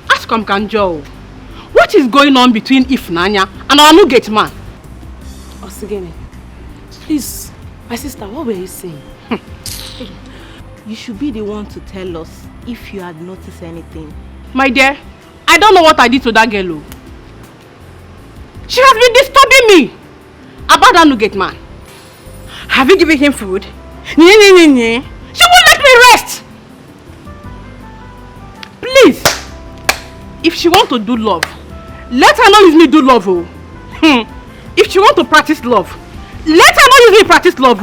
Ask Kamkanjo. What is going on between Ifunanya and our new gate man? Osigene, please, my sister, what were you saying? You should be the one to tell us if you had noticed anything. My dear, I don't know what I did to that girl. She has been disturbing me about that new gate man. Have you given him food? She won't let me rest. Please, if she wants to do love, let her not use me do love. If she wants to practice love, let her not use me practice love.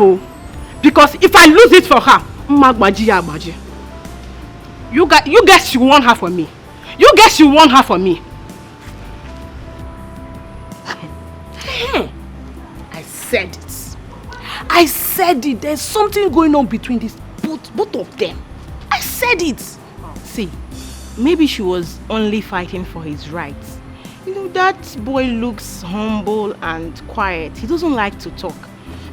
Because if I lose it for her, you guys she want her for me. You guys she want her for me. I said it. I said it. There's something going on between these both of them. I said it. See, maybe she was only fighting for his rights. You know, that boy looks humble and quiet. He doesn't like to talk.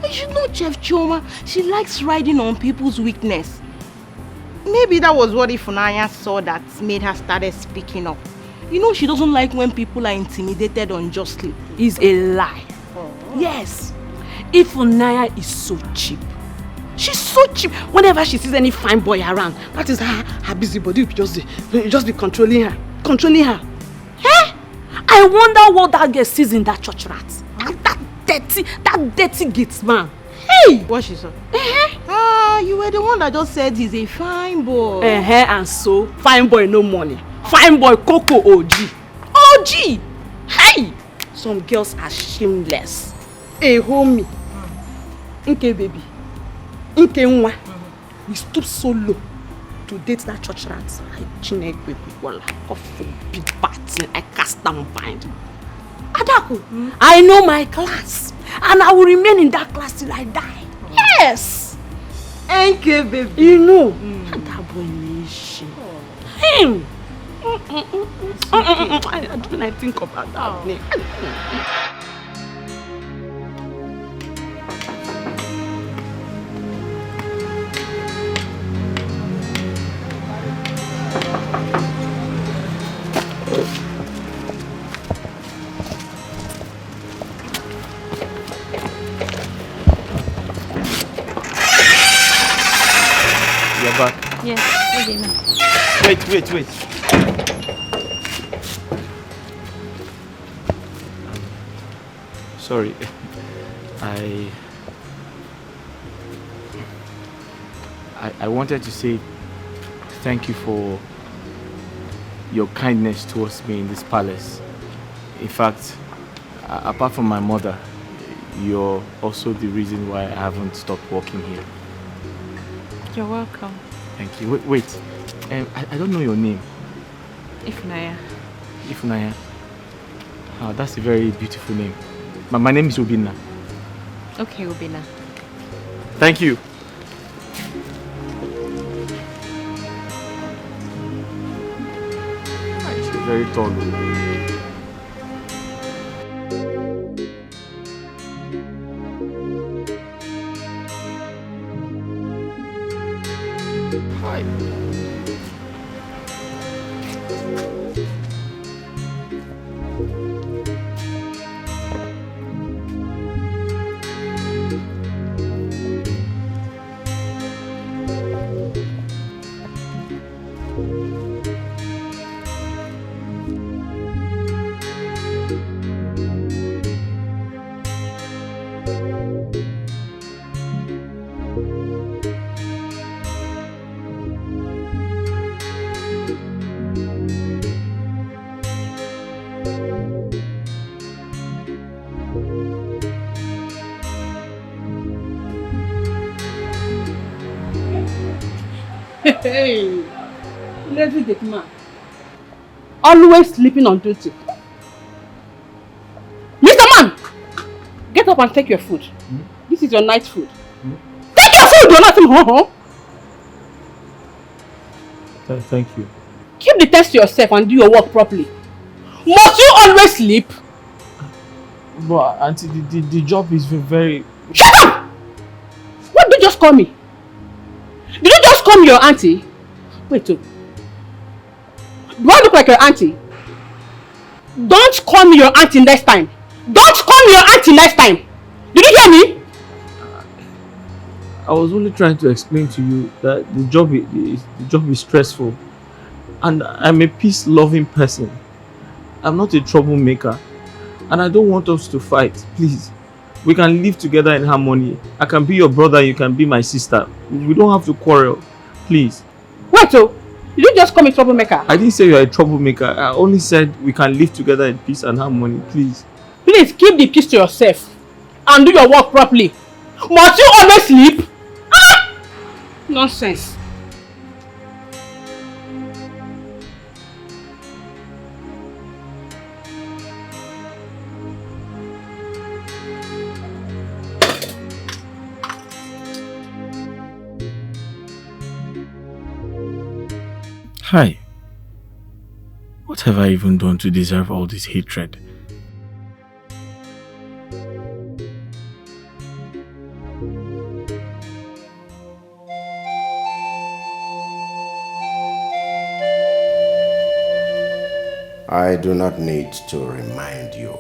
And you know, Chef Choma, she likes riding on people's weakness. Maybe that was what Ifunanya saw that made her started speaking up. You know, she doesn't like when people are intimidated unjustly. It's a lie. Yes. Ifunanya is so cheap. She's so cheap. Whenever she sees any fine boy around, that is her busybody will just be controlling her. Controlling her. Eh? I wonder what that girl sees in that church rat. That dirty gate man. Hey! What she saw? You were the one that just said he's a fine boy. And so, fine boy no money. Fine boy Coco OG. OG! Hey! Some girls are shameless. Hey, homie. Nke baby. Nke nwa. We stoop so low to date that church rat. I chineke baby. Well, God forbid bad thing. I cast down bind. Adako, I know my class. And I will remain in that class till I die. Yes! Nke baby. You know. That boy is him. I don't think about that name. You're back? Yes, okay now. Wait. Sorry. I wanted to say thank you for your kindness towards me in this palace. In fact, apart from my mother, you're also the reason why I haven't stopped working here. You're welcome. Thank you. Wait. I don't know your name. Ifunanya. Ifunanya. Oh, that's a very beautiful name. My name is Obina. Okay, Obina. Thank you. She's very tall. Hi. Hey, lazy Gateman. Always sleeping on duty. Mr. Man! Get up and take your food. This is your night food. Take your food! You're not home. Thank you. Keep the test to yourself and do your work properly. Must you always sleep? But Auntie, the job is very... Shut up! What did you just call me? Did you just call me your auntie? Wait, Do I look like your auntie? Don't call me your auntie next time. Don't call me your auntie next time. Did you hear me? I was only trying to explain to you that the job is stressful, and I'm a peace-loving person. I'm not a troublemaker, and I don't want us to fight. Please, we can live together in harmony. I can be your brother, you can be my sister. We don't have to quarrel. Please. Wait, so did you just call me troublemaker? I didn't say you're a troublemaker. I only said we can live together in peace and harmony. Please. Please keep the peace to yourself and do your work properly. Must you always sleep? Ah! Nonsense. Hi. What have I even done to deserve all this hatred? I do not need to remind you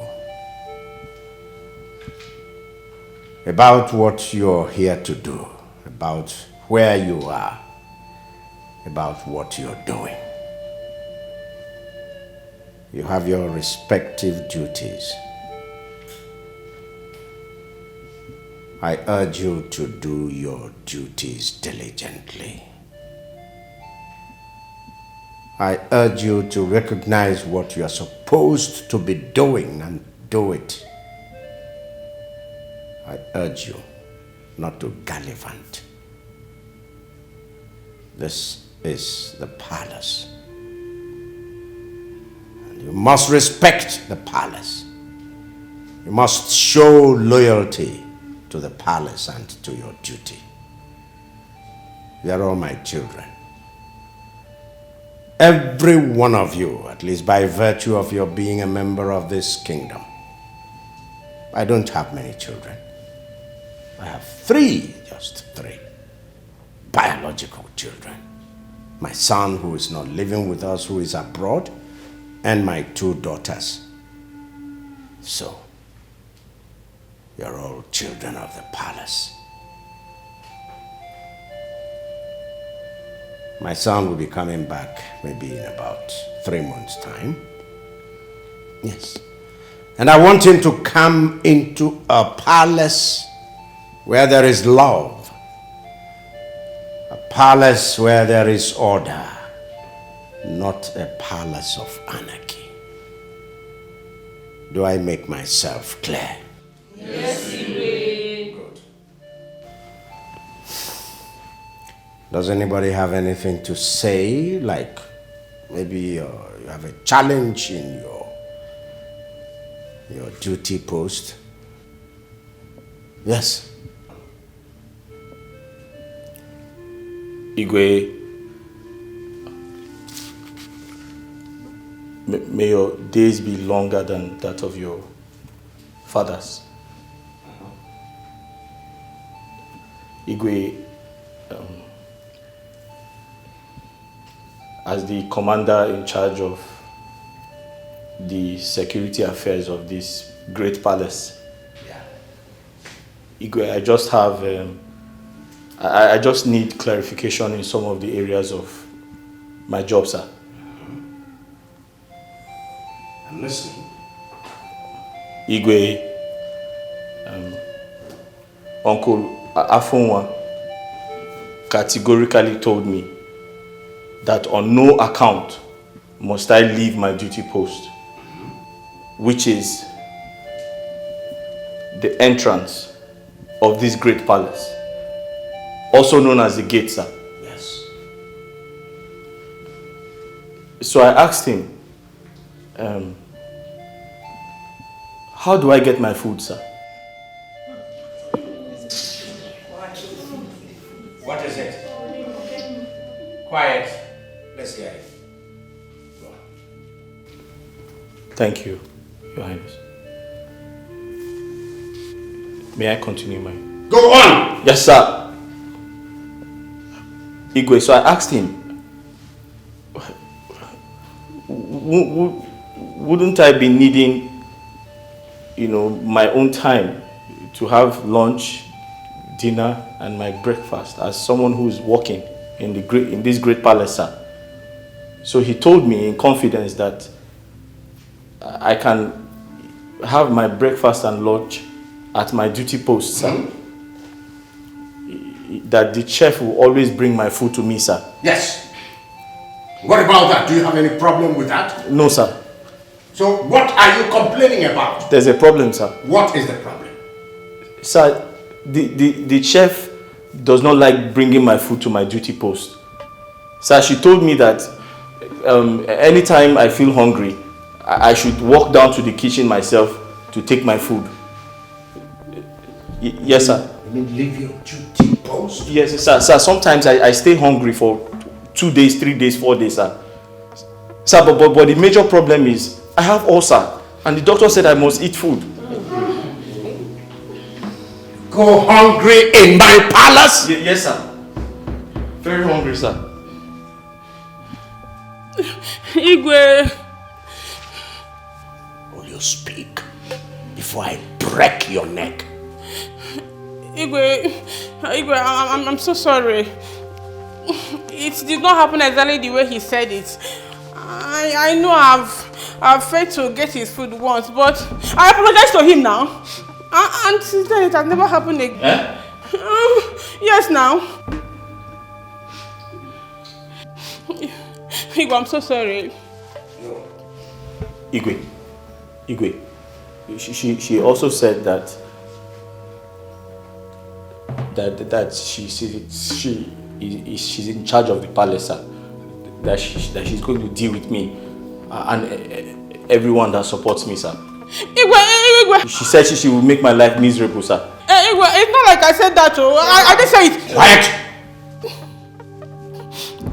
about what you're here to do, about where you are, about what you're doing. You have your respective duties. I urge you to do your duties diligently. I urge you to recognize what you are supposed to be doing and do it. I urge you not to gallivant. This is the palace. And you must respect the palace. You must show loyalty to the palace and to your duty. You are all my children. Every one of you, at least by virtue of your being a member of this kingdom. I don't have many children. I have just three biological children. My son, who is not living with us, who is abroad, and my 2 daughters. So, you're all children of the palace. My son will be coming back maybe in about 3 months' time. Yes. And I want him to come into a palace where there is love. A palace where there is order. Not a palace of anarchy. Do I make myself clear? Yes, you will. Good. Does anybody have anything to say? Like maybe you have a challenge in your duty post? Yes. Igwe, may your days be longer than that of your fathers. Igwe, as the commander in charge of the security affairs of this great palace, Igwe, I just have, I just need clarification in some of the areas of my job, sir. I'm listening. Igwe, Uncle Afunwa categorically told me that on no account must I leave my duty post, which is the entrance of this great palace, also known as the gate, sir. Yes. So I asked him, how do I get my food, sir? What is it? Quiet. Let's hear it. Go on. Thank you, Your Highness. May I continue my... Go on! Yes, sir. Igwe, so I asked him, wouldn't I be needing, you know, my own time to have lunch, dinner, and my breakfast as someone who is working in this great palace, sir? So he told me in confidence that I can have my breakfast and lunch at my duty post, sir. That the chef will always bring my food to me, sir. Yes. What about that? Do you have any problem with that? No, sir. So what are you complaining about? There's a problem, sir. What is the problem? Sir, the chef does not like bringing my food to my duty post. Sir, she told me that anytime I feel hungry, I should walk down to the kitchen myself to take my food. Yes, sir. You mean leave your duty post? Yes, sir. Sir, sometimes I stay hungry for 2 days, 3 days, 4 days, sir. Sir, but the major problem is I have ulcer, and the doctor said I must eat food. Go hungry in my palace? Yes, sir. Very hungry, sir. Igwe. Will you speak before I break your neck? Igwe, I'm so sorry. It did not happen exactly the way he said it. I know I've failed to get his food once, but I apologize to him now. And since then it has never happened again. Eh? Yes, now. Igwe, I'm so sorry. Igwe. She also said that she's in charge of the palace, sir. That she's going to deal with me and everyone that supports me, sir. Igwe. She said she will make my life miserable, sir. Igwe, it's not like I said that, oh. I didn't say it. Quiet!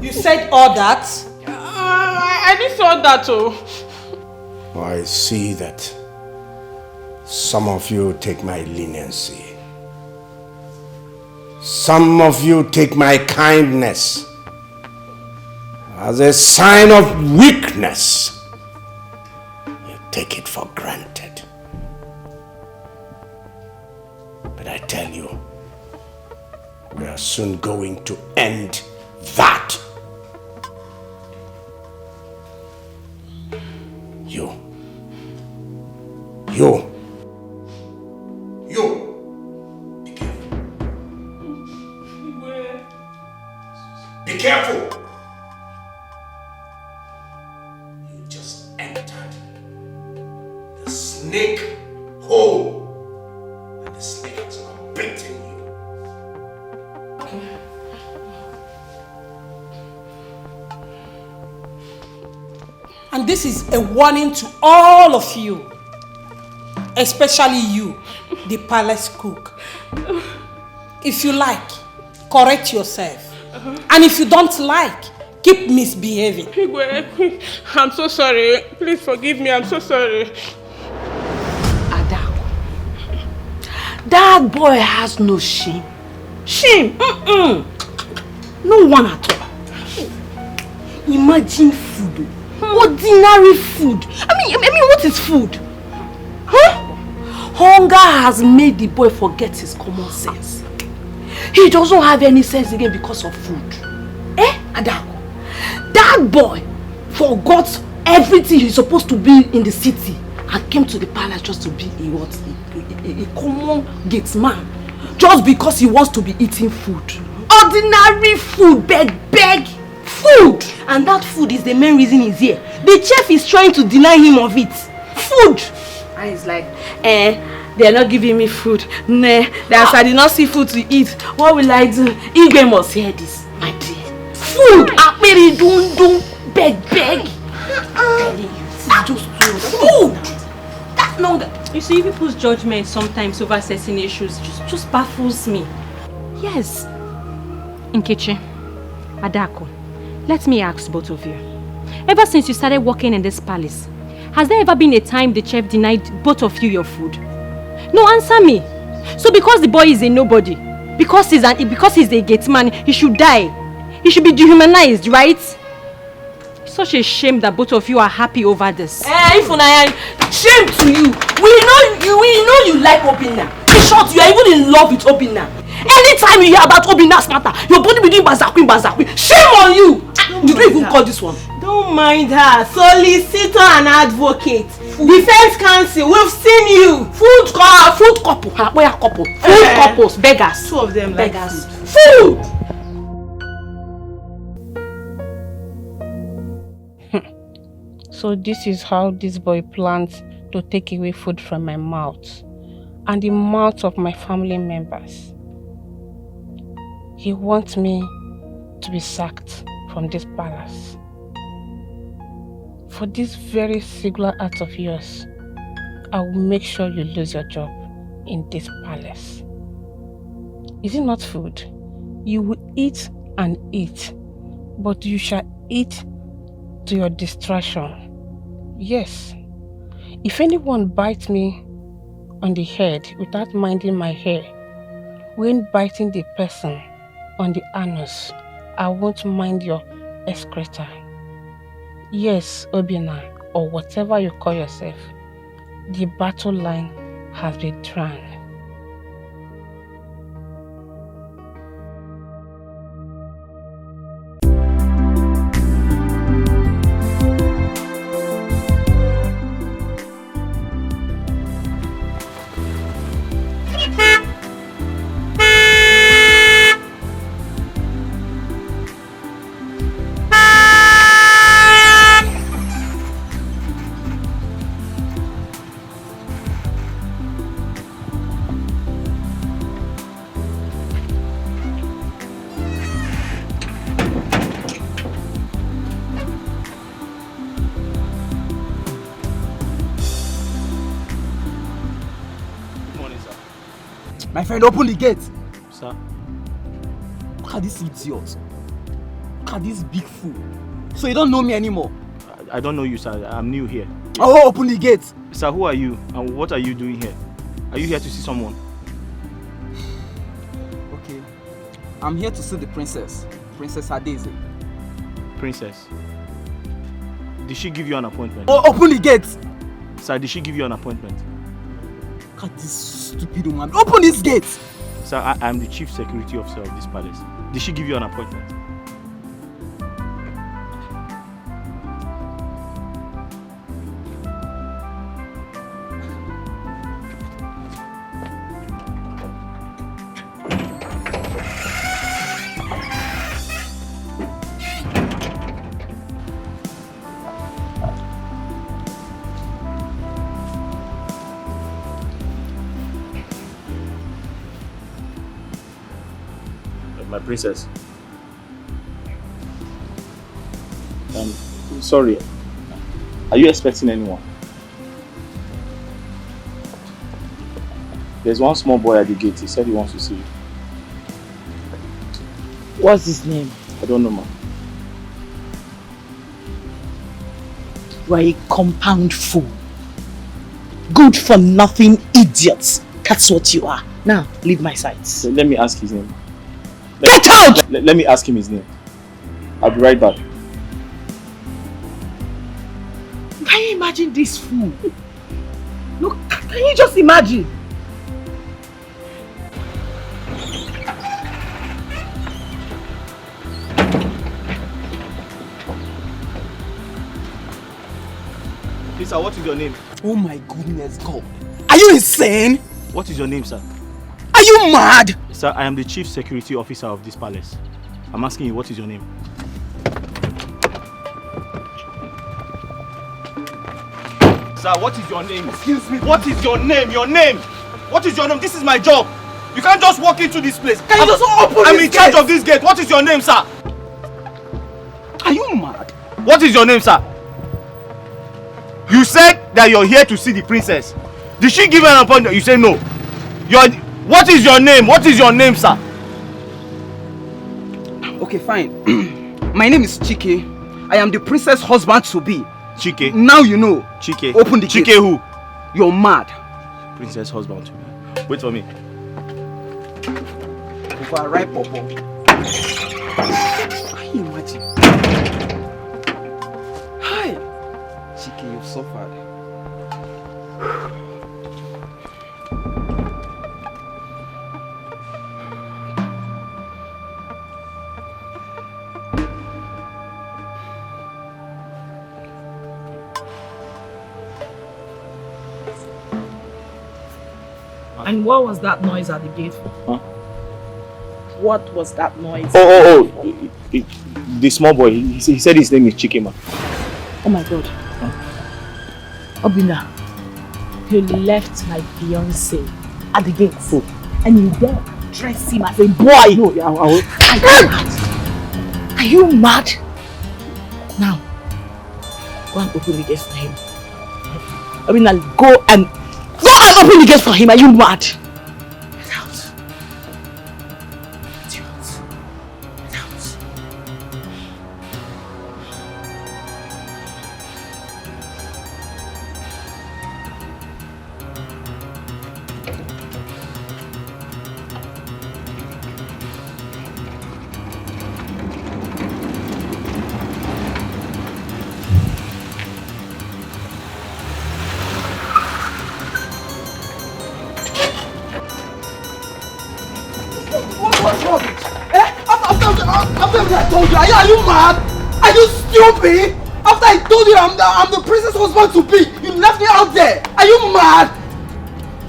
You said all that? I didn't say all that, oh. I see that some of you take my leniency. Some of you take my kindness as a sign of weakness. You take it for granted. But I tell you, we are soon going to end that. You. Be careful. You just entered the snake hole, and the snake has not bitten you. And this is a warning to all of you, especially you, the palace cook. If you like, correct yourself. And if you don't like, keep misbehaving. Igwe, I'm so sorry. Please forgive me. I'm so sorry. Adako, that boy has no shame. Shame? No one at all. Imagine food. Ordinary food. I mean, what is food? Huh? Hunger has made the boy forget his common sense. He doesn't have any sense again because of food. Adako? That boy forgot everything he's supposed to be in the city and came to the palace just to be a common gateman. Just because he wants to be eating food. Ordinary food, beg food. And that food is the main reason he's here. The chef is trying to deny him of it. Food. And he's like, they are not giving me food. Nah, that I did not see food to eat. What will I do? Igwe must hear this, my dear. Food! Akperi dun beg. It's just food! That longer. You see, people's judgment sometimes over certain issues just baffles me. Yes. Nkechi, Adako, let me ask both of you. Ever since you started working in this palace, has there ever been a time the chef denied both of you your food? No, answer me. So because the boy is a nobody, because he's a gateman, he should die. He should be dehumanized, right? Such a shame that both of you are happy over this. Ifunanya, shame to you. We know you like Obinna. In short, you are even in love with Obinna. Anytime you hear about Obinna's matter, your body be doing bazakwi. Shame on you. Did you even call this one? Don't mind her. Solicitor and advocate. Defense counsel, we've seen you. Food couple. Where couple? Food couples, beggars. Two of them like beggars. food. Food. So this is how this boy plans to take away food from my mouth and the mouth of my family members. He wants me to be sacked from this palace. For this very singular act of yours, I will make sure you lose your job in this palace. Is it not food? You will eat and eat, but you shall eat to your distraction. Yes. If anyone bites me on the head without minding my hair, when biting the person on the anus, I won't mind your excreta. Yes, Obinna, or whatever you call yourself, the battle line has been drawn. My friend, open the gate. Sir? Look at this idiot. Look at this big fool. So you don't know me anymore? I don't know you, sir. I'm new here. Oh, open the gate. Sir, who are you? And what are you doing here? Are you here to see someone? Okay. I'm here to see the princess. Princess Adeze. Princess? Did she give you an appointment? Oh, open the gate. Sir, did she give you an appointment? Look at this stupid woman. Open this gate. Sir, I am the chief security officer of this palace. Did she give you an appointment? My princess. Sorry. Are you expecting anyone? There's one small boy at the gate. He said he wants to see you. What's his name? I don't know, ma'am. You are a compound fool. Good for nothing idiots. That's what you are. Now, leave my sight. So let me ask his name. Get out! Let me ask him his name. I'll be right back. Can you imagine this fool? Look, can you just imagine? Please, sir, what is your name? Oh my goodness, God. Are you insane? What is your name, sir? Are you mad? Sir, I am the chief security officer of this palace. I'm asking you, what is your name? Sir, what is your name? Excuse me. What is your name? Your name? What is your name? This is my job. You can't just walk into this place. Can you just open I'm this in charge gate? of this gate. What is your name, sir? Are you mad? What is your name, sir? You said that you're here to see the princess. Did she give you an appointment? You say no. What is your name? What is your name, sir? Okay, fine. My name is Chike. I am the princess husband to be. Chike. Now you know. Chike. Open the gate. Chike who? You're mad. Princess husband to be. Wait for me. Overripe Popo. Can you imagine? suffered. And what was that noise at the gate? Huh? What was that noise? The small boy, he said his name is Chikema. Oh my God. Obina, you left my fiancé at the gate. Oh. And you there dress him as a boy. No, Are you mad? Now, go and open the gate for him. Obina, go and open the gate for him. Are you mad? Get out. Get out. Get out. After I told you, are you mad? Are you stupid? After I told you I'm the princess husband to be, you left me out there. Are you mad?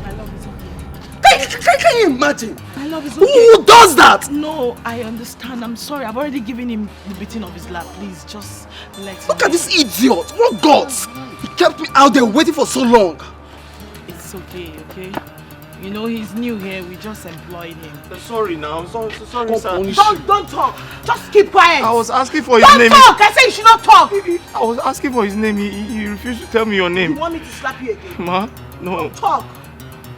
My love is okay. Can you imagine? My love is okay. Who does that? No, I understand. I'm sorry. I've already given him the beating of his lap. Please, just let him. Look at this idiot. What guts? He kept me out there waiting for so long. It's okay, okay? You know, he's new here. We just employed him. Sorry now, sorry sir. Don't talk. Just keep quiet. I was asking for his name. Don't talk. I said you should not talk. I was asking for his name. He refused to tell me your name. You want me to slap you again? Ma? No. Don't talk.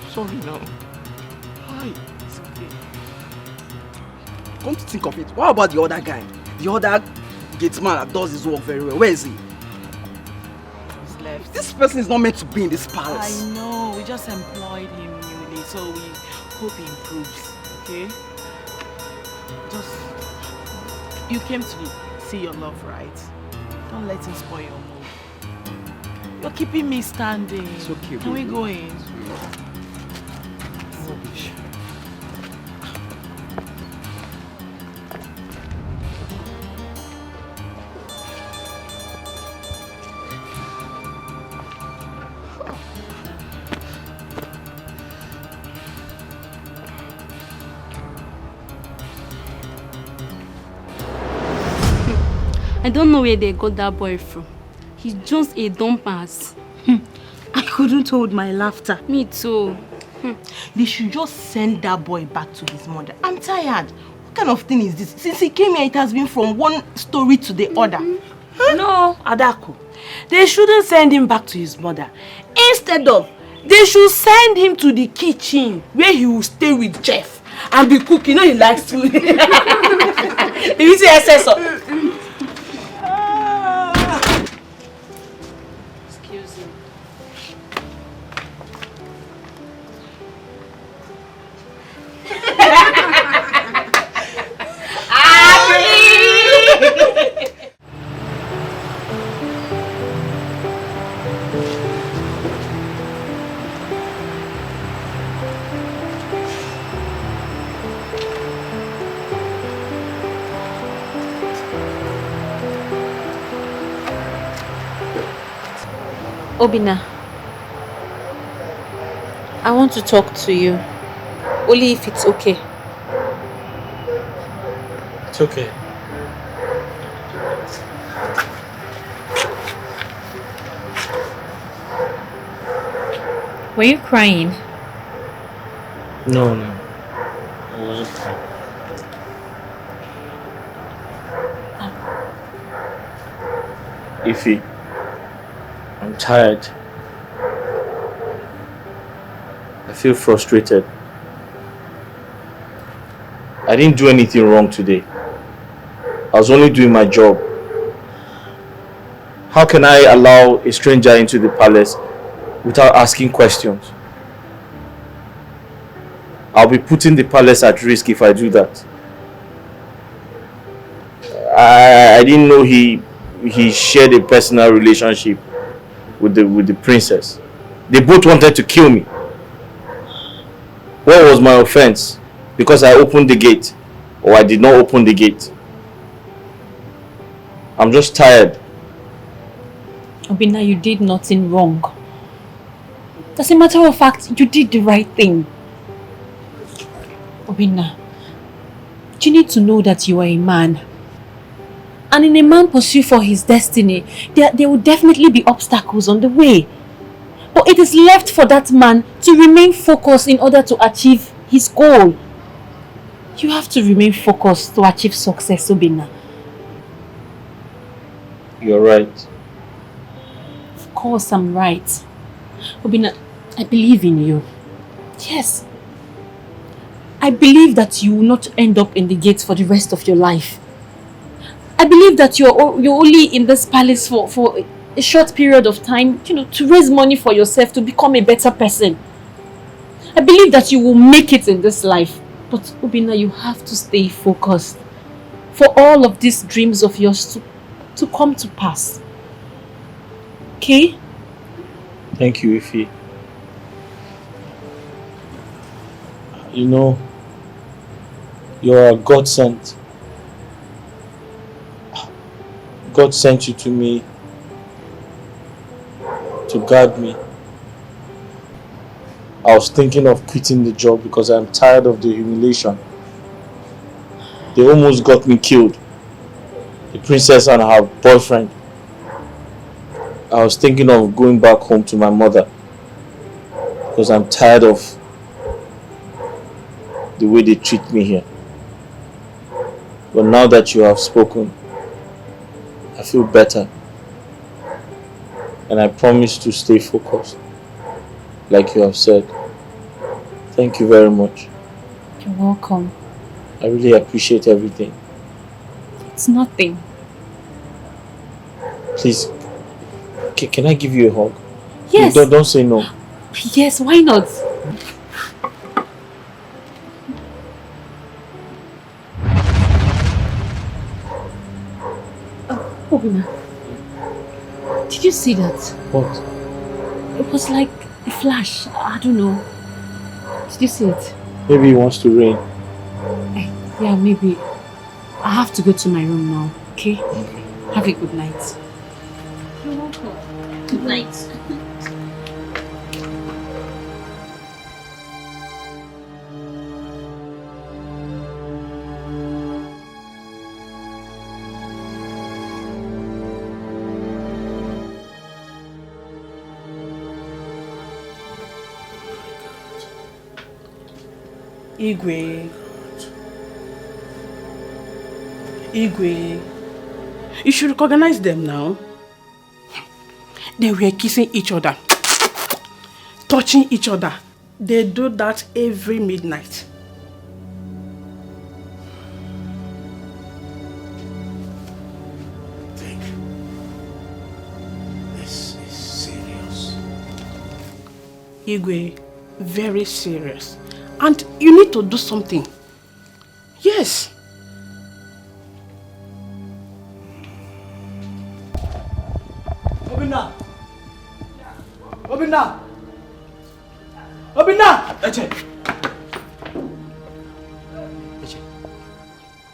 Sorry now. Hi. It's okay. Come to think of it, what about the other guy? The other Gateman that does his work very well. Where is he? He's left. This person is not meant to be in this palace. I know. We just employed him newly, so we hope he improves. Okay? Just you came to see your love, right? Don't let him spoil your mood. You're keeping me standing. It's okay. Can we go in? Rubbish. I don't know where they got that boy from. He's just a dumbass. I couldn't hold my laughter. Me too. They should just send that boy back to his mother. I'm tired. What kind of thing is this? Since he came here, it has been from one story to the other. No, Adako. They shouldn't send him back to his mother. Instead of, they should send him to the kitchen where he will stay with Jeff and be cooking. You know he likes to. If you see SS. Excuse me. Obina, I want to talk to you, only if it's okay. It's okay. Were you crying? No. I wasn't crying. Ify, I'm tired. I feel frustrated. I didn't do anything wrong today. I was only doing my job. How can I allow a stranger into the palace without asking questions? I'll be putting the palace at risk if I do that. I didn't know he shared a personal relationship with the princess. They both wanted to kill me. What was my offense? Because I opened the gate, or I did not open the gate? I'm just tired. Obinna, you did nothing wrong. As a matter of fact, you did the right thing. Obinna, you need to know that you are a man. And in a man pursuit for his destiny, there will definitely be obstacles on the way. But it is left for that man to remain focused in order to achieve his goal. You have to remain focused to achieve success, Obinna. You're right. Of course I'm right. Obinna, I believe in you. Yes. I believe that you will not end up in the gates for the rest of your life. I believe that you're only in this palace for a short period of time, to raise money for yourself, to become a better person. I believe that you will make it in this life. But Obinna, you have to stay focused for all of these dreams of yours to come to pass. Okay? Thank you, Ify. You know, you're a God sent. God sent you to me to guard me. I was thinking of quitting the job because I'm tired of the humiliation. They almost got me killed. The princess and her boyfriend. I was thinking of going back home to my mother because I'm tired of the way they treat me here. But now that you have spoken, I feel better. And I promise to stay focused, like you have said. Thank you very much. You're welcome. I really appreciate everything. It's nothing. Please, can I give you a hug? Yes. Don't say no. Yes, why not? Oh, Obinna. Did you see that? What? It was like a flash. I don't know. Did you see it? Maybe he wants to rain. Yeah, maybe. I have to go to my room now, okay? Have a good night. You're welcome. Good night. Igwe, you should recognize them now. They were kissing each other, touching each other. They do that every midnight. This is serious. Igwe, very serious. And you need to do something. Yes. Obinna! Obinna! Obinna! Eche! Eche.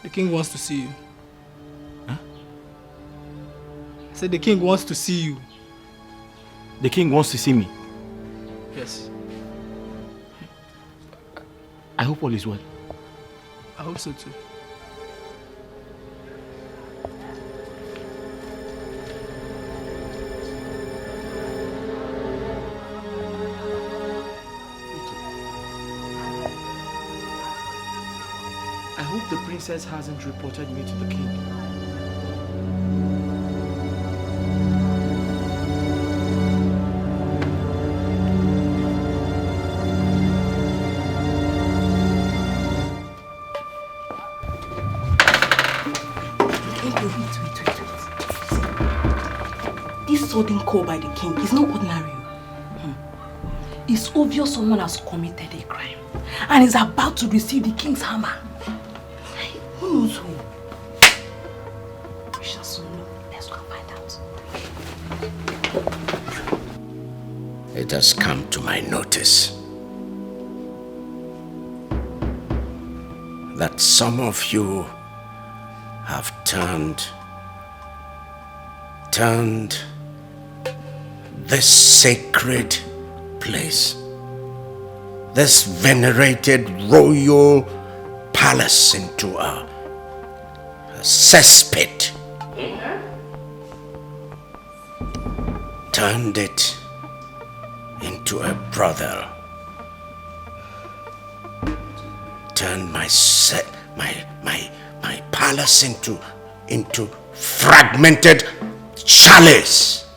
The king wants to see you. Huh? I said the king wants to see you. The king wants to see me. Yes. I hope all is well. I hope so too. I hope the princess hasn't reported me to the king. This sudden call by the king is not ordinary. It's obvious someone has committed a crime and is about to receive the king's hammer. Who knows who? We shall soon know. Let's go find out. It has come to my notice that some of you have turned this sacred place, this venerated royal palace, into a cesspit. Turned it into a brothel. Turned my palace into fragmented chalice.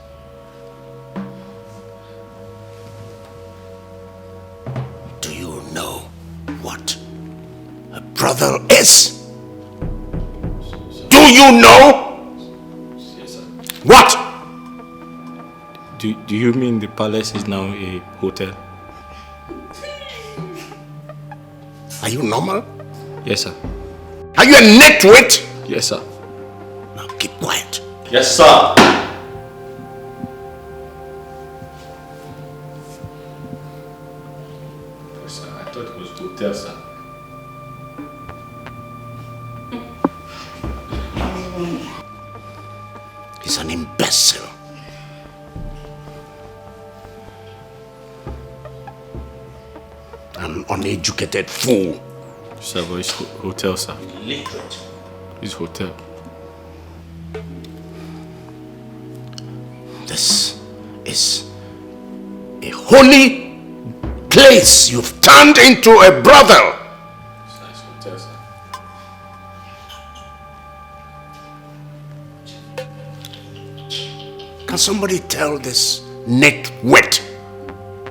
Do you know what a brothel is? Do you know? Yes, sir. What? Do you mean the palace is now a hotel? Are you normal? Yes, sir. Are you a nitwit? Yes, sir. Now keep quiet. Yes, sir. Sir, I thought it was hotel, sir. He's an imbecile. An uneducated fool. Sir, but it's hotel, sir. Illiterate. It's hotel. This is a holy place you've turned into a brothel. Sir, it's hotel, sir. Can somebody tell this nitwit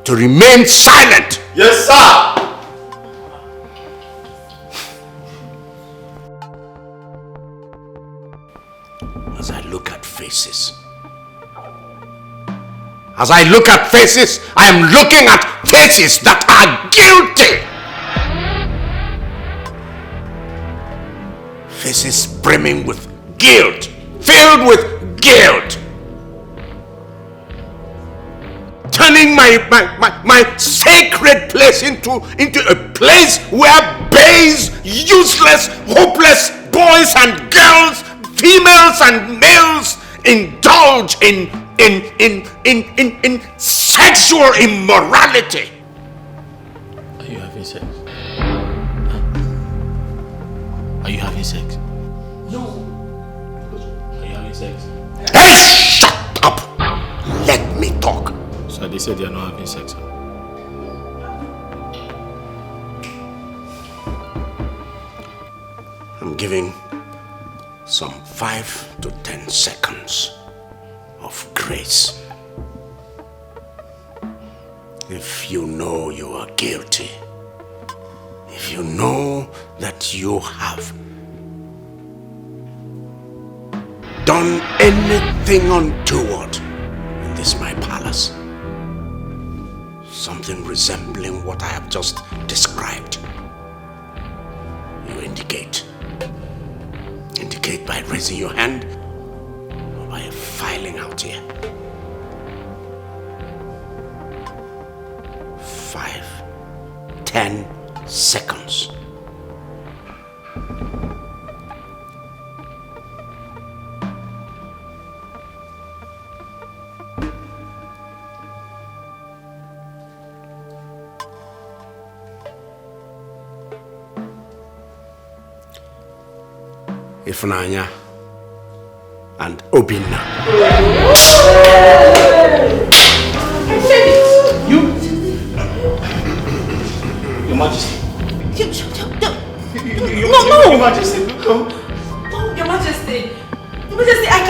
to remain silent? Yes, sir! As I look at faces, I am looking at faces that are guilty. Faces brimming with guilt, filled with guilt. Turning my sacred place into a place where babes, useless, hopeless boys and girls, females and males indulge in sexual immorality. Are you having sex? Are you having sex? No. Are you having sex? Hey, shut up! Let me talk. Sir, they said they are not having sex, sir. I'm giving some 5 to 10 seconds of grace. If you know you are guilty, if you know that you have done anything untoward in this my palace, something resembling what I have just described, you indicate. Indicate by raising your hand or by filing out here. 5, 10 seconds. Ifunanya and Obinna. Your Majesty. No. Your Majesty, no. Your Majesty. Your Majesty, I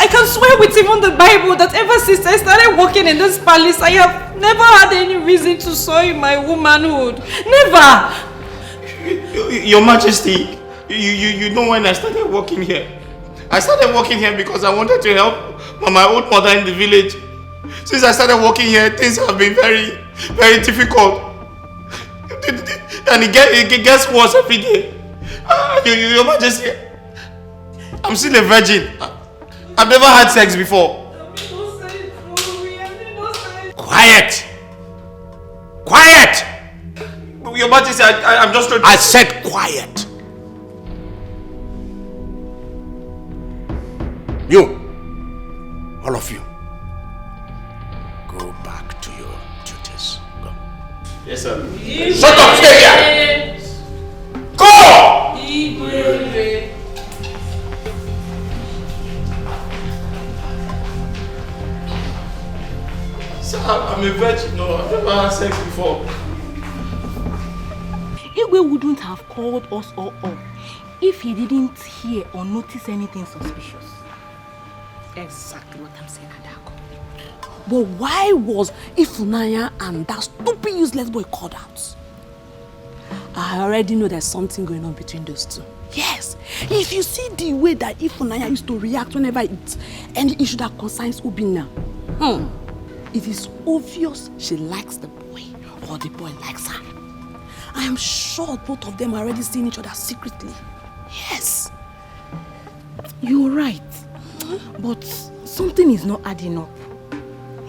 can swear with even the Bible that ever since I started working in this palace, I have never had any reason to soil my womanhood. Never. Your Majesty, you know when I started working here? I started working here because I wanted to help my old mother in the village. Since I started working here, things have been very, very difficult. And it gets worse every day. Your Majesty, I'm still a virgin. I've never had sex before. Quiet! Quiet! Quiet! Your Majesty, I'm just trying to... I said quiet! You! All of you. Go back to your duties. Go. Yes, sir. Shut up, stay here! Go! Sir, I'm a virgin. No, I've never had sex before. Igwe wouldn't have called us all up if he didn't hear or notice anything suspicious. Exactly what I'm saying, Adako. But why was Ifunanya and that stupid useless boy called out? I already know there's something going on between those two. Yes, if you see the way that Ifunanya used to react whenever it's any issue that concerns Ubina, it is obvious she likes the boy or the boy likes her. I am sure both of them are already seeing each other secretly. Yes. You're right. But something is not adding up.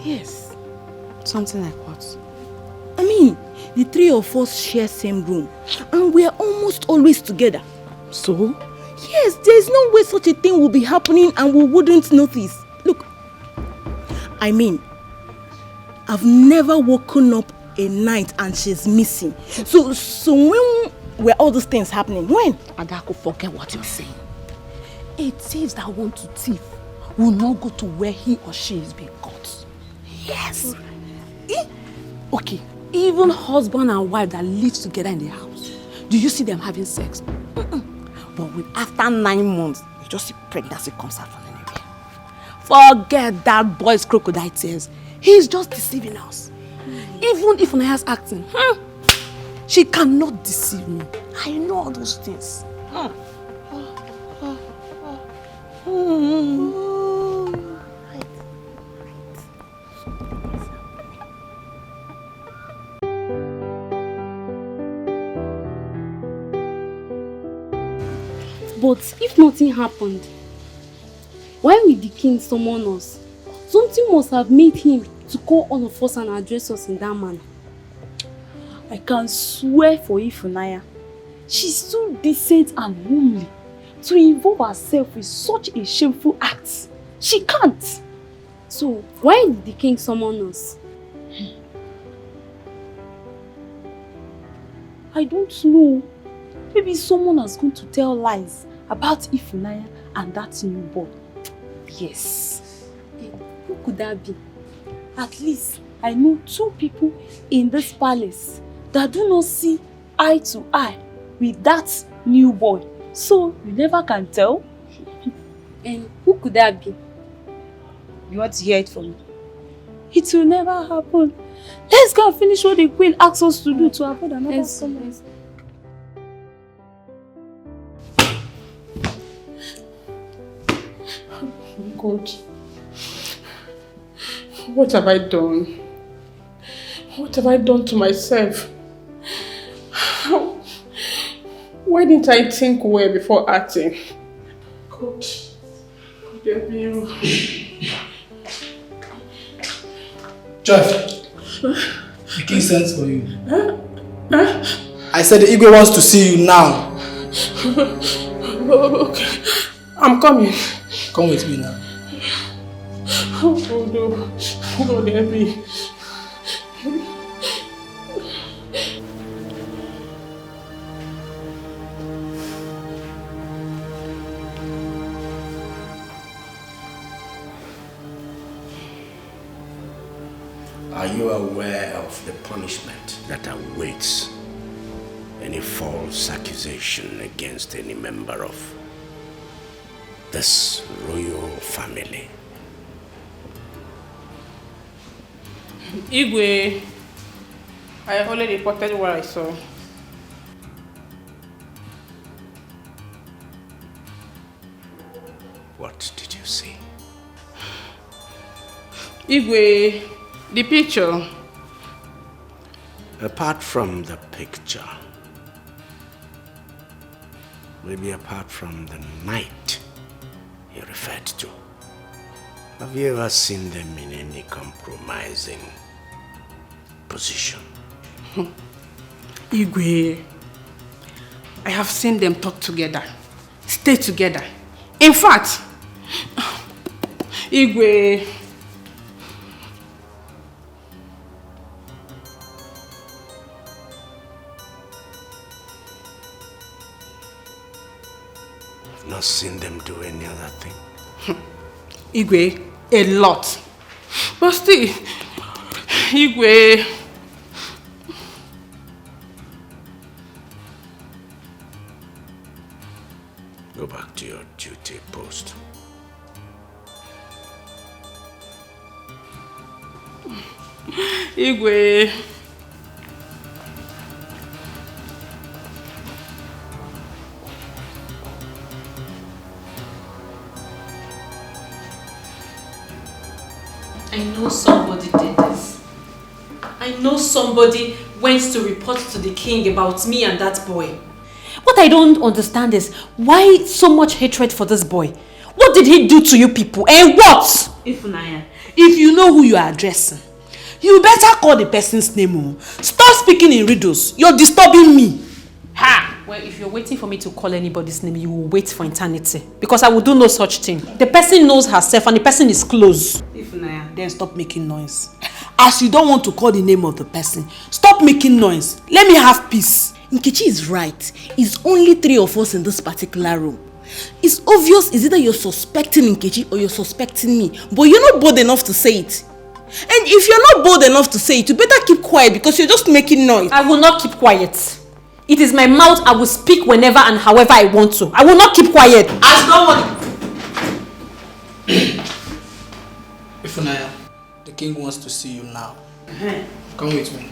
Yes. Something like what? I mean, the three of us share same room and we are almost always together. So? Yes, there's no way such a thing will be happening and we wouldn't notice. Look, I mean, I've never woken up a night and she's missing. So when were all those things happening? When? Adako, forget what you're saying. A thief that wants to thief will not go to where he or she is being caught. Yes. Okay, even husband and wife that live together in the house, do you see them having sex? But after 9 months, you just see pregnancy comes out from anywhere. Forget that boy's crocodile tears. He's just deceiving us. Even if Naya's acting, she cannot deceive me. I know all those things. But if nothing happened, why will the king summon us? Something must have made him to call all of us and address us in that manner. I can swear for Ifunanya, she's too decent and womanly to involve herself with such a shameful act. She can't. So why did the king summon us? I don't know. Maybe someone has gone to tell lies about Ifunanya and that new boy. Yes. Who could that be? At least I know 2 people in this palace that do not see eye to eye with that new boy. So you never can tell. And who could that be? You want to hear it from me? It will never happen. Let's go and finish what the queen asked us to do to avoid another summons. God, what have I done? What have I done to myself? Why didn't I think well before acting? God, forgive me. Jeff, the king sends for you. I said the Igwe wants to see you now. Okay, I'm coming. Come with me now. Oh no, God help me. Are you aware of the punishment that awaits any false accusation against any member of this royal family? Igwe, I already reported what I saw. What did you see? Igwe, the picture. Apart from the picture, maybe apart from the night you referred to, have you ever seen them in any compromising position. Igwe, I have seen them talk together, stay together. In fact, Igwe, I've not seen them do any other thing. Igwe, a lot. But still, Igwe. Go back to your duty post. Igwe. I know somebody did this. I know somebody went to report to the king about me and that boy. What I don't understand is, why so much hatred for this boy? What did he do to you people? And what? Ifunanya, if you know who you are addressing, you better call the person's name. Stop speaking in riddles. You're disturbing me. Ha! Well, if you're waiting for me to call anybody's name, you will wait for eternity. Because I will do no such thing. The person knows herself and the person is close. Ifunanya, then stop making noise. As you don't want to call the name of the person, stop making noise. Let me have peace. Nkechi is right. It's only 3 of us in this particular room. It's obvious it's either you're suspecting Nkechi or you're suspecting me. But you're not bold enough to say it. And if you're not bold enough to say it, you better keep quiet because you're just making noise. I will not keep quiet. It is my mouth. I will speak whenever and however I want to. I will not keep quiet. As no one... Ifunanya, the king wants to see you now. Come with me.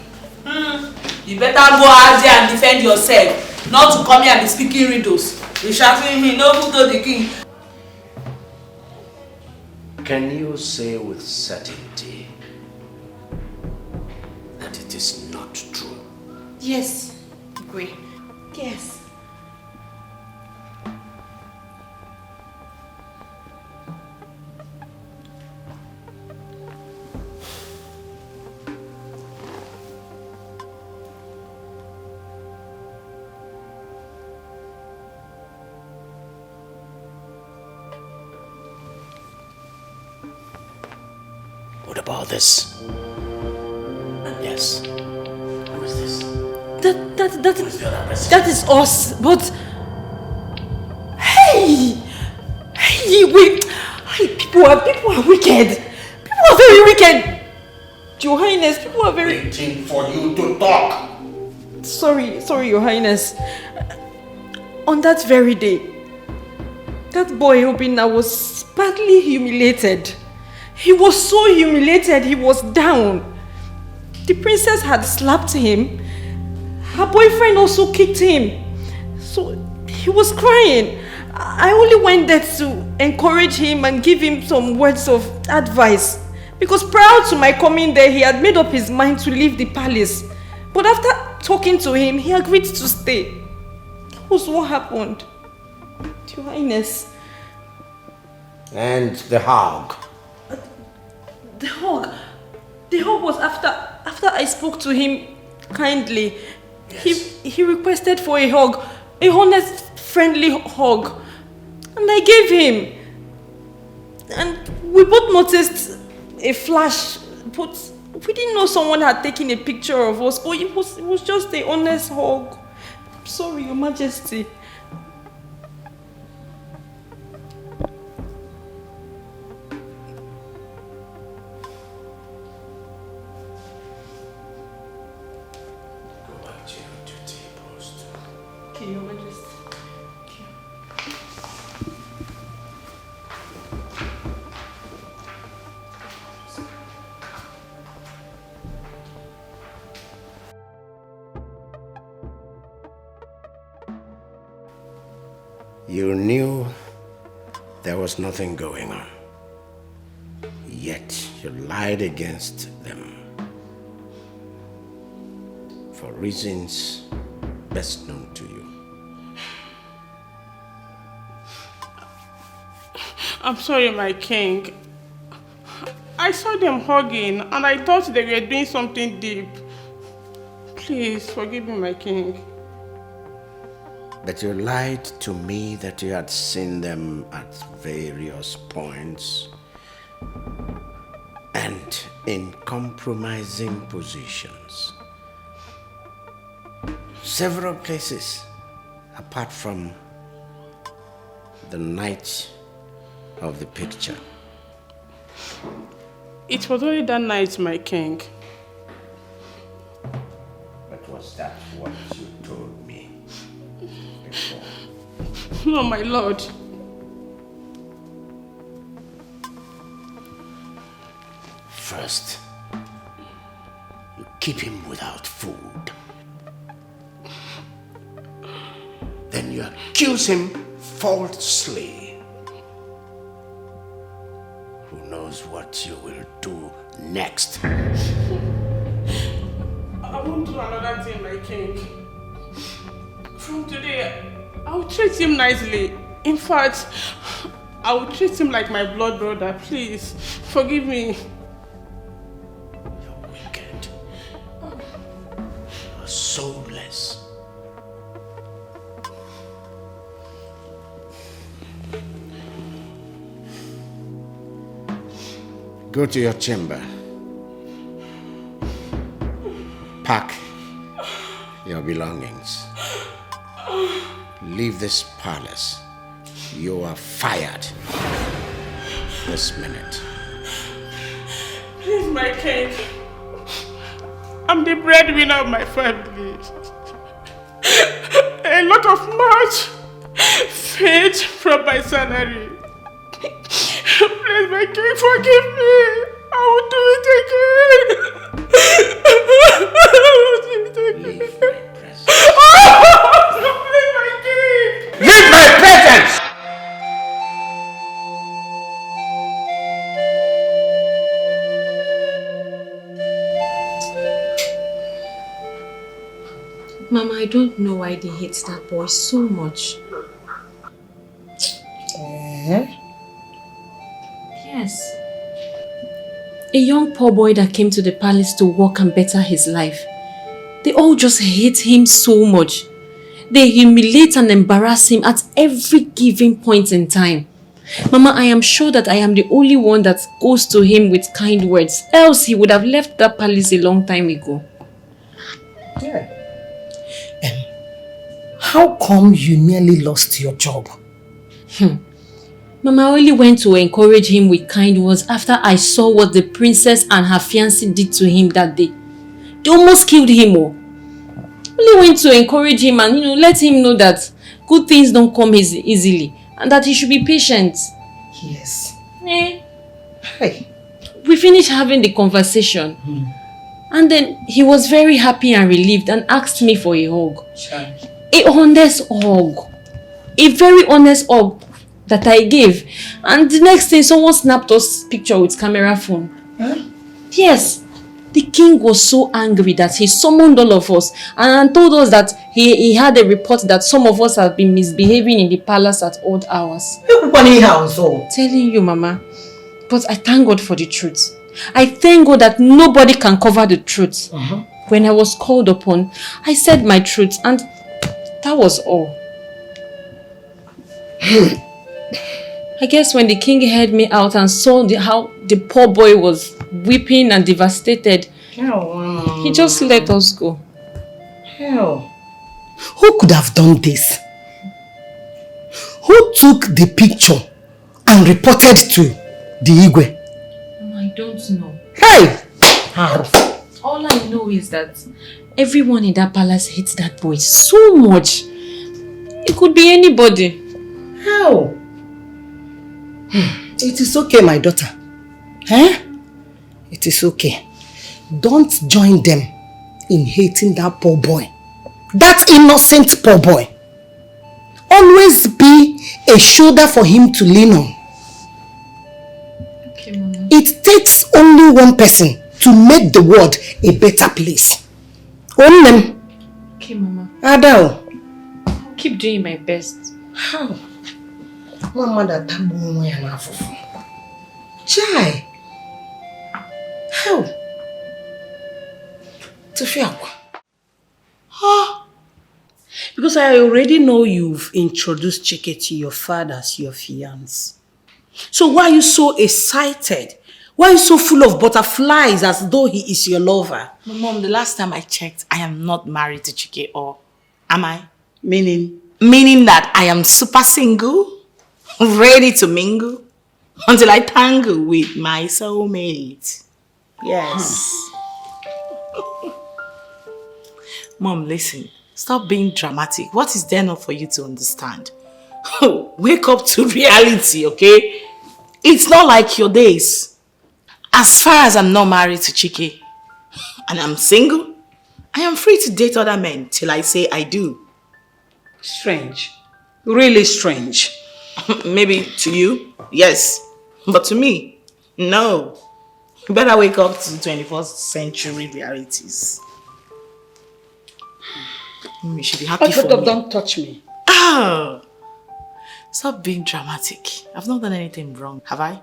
You better go out there and defend yourself, not to come here and be speaking riddles. You're shouting him, no who told the king. Can you say with certainty that it is not true? Yes, agree. Yes. What about this? Yes. Who is this? That is us, but hey, people are wicked. People are very wicked. Your Highness, people are very... Waiting for you to talk. Sorry, Your Highness. On that very day, that boy Obinna was badly humiliated. He was so humiliated, he was down. The princess had slapped him. Her boyfriend also kicked him. So he was crying. I only went there to encourage him and give him some words of advice. Because prior to my coming there, he had made up his mind to leave the palace. But after talking to him, he agreed to stay. That was what happened. Your Highness. And the hog. The hug was after I spoke to him kindly. Yes. He requested for a hug, a honest, friendly hug, and I gave him. And we both noticed a flash, but we didn't know someone had taken a picture of us. But it was just a honest hug. I'm sorry, Your Majesty. Your Majesty. You knew there was nothing going on, yet you lied against them for reasons best known to you. I'm sorry, my king. I saw them hugging and I thought they were doing something deep. Please, forgive me, my king. But you lied to me that you had seen them at various points and in compromising positions. Several places, apart from the night of the picture. It was only that night, my king. But was that what you told me before? No, my lord. First, you keep him without food. Then you accuse him falsely. Who knows what you will do next? I won't do another thing, my king. From today, I'll treat him nicely. In fact, I will treat him like my blood brother. Please, forgive me. You're wicked. You're soulless. Go to your chamber. Pack your belongings. Leave this palace. You are fired this minute. Please, my king. I'm the breadwinner of my family. A lot of much fed from my salary. Please, my king, forgive me. I will do it again. Leave my presence. Please, my king. Leave my presence! Mama, I don't know why they hate that boy so much. Yes. A young poor boy that came to the palace to work and better his life. They all just hate him so much. They humiliate and embarrass him at every given point in time. Mama, I am sure that I am the only one that goes to him with kind words. Else he would have left that palace a long time ago. Yeah. How come you nearly lost your job? Mama, I only went to encourage him with kind words after I saw what the princess and her fiancé did to him that day. They almost killed him. Only went to encourage him and let him know that good things don't come easily and that he should be patient. Yes. Hey. We finished having the conversation. And then he was very happy and relieved and asked me for a hug. A honest hug. A very honest hug that I gave. And the next day, someone snapped us picture with camera phone. Yes. The king was so angry that he summoned all of us and told us that he had a report that some of us have been misbehaving in the palace at odd hours. Telling you, Mama. But I thank God for the truth. I thank God that nobody can cover the truth. When I was called upon, I said my truth and that was all. I guess when the king heard me out and saw how the poor boy was weeping and devastated, he just let us go. Who could have done this? Who took the picture and reported to the Igwe? I don't know. Hey! All I know is that everyone in that palace hates that boy so much. It could be anybody. How? It is okay, my daughter. It is okay. Don't join them in hating that poor boy. That innocent poor boy. Always be a shoulder for him to lean on. Okay, Mama. It takes only one person to make the world a better place. Only. Okay, Mama. Adao. I'll keep doing my best. How? Mama that tabu ya nafufu. Chai. How? Tufiakwa. Because I already know you've introduced Chike to your father as your fiancé. So why are you so excited? Why are you so full of butterflies as though he is your lover? Mom, the last time I checked, I am not married to Chike, or am I? Meaning? Meaning that I am super single, ready to mingle, until I tangle with my soulmate. Yes. Mom, listen. Stop being dramatic. What is there not for you to understand? Wake up to reality, okay? It's not like your days. As far as I'm not married to Chike and I'm single, I am free to date other men till I say I do. Strange. Really strange. Maybe to you, yes. But to me, no. You better wake up to 21st century realities. You should be happy for me. Don't touch me. Oh, stop being dramatic. I've not done anything wrong, have I?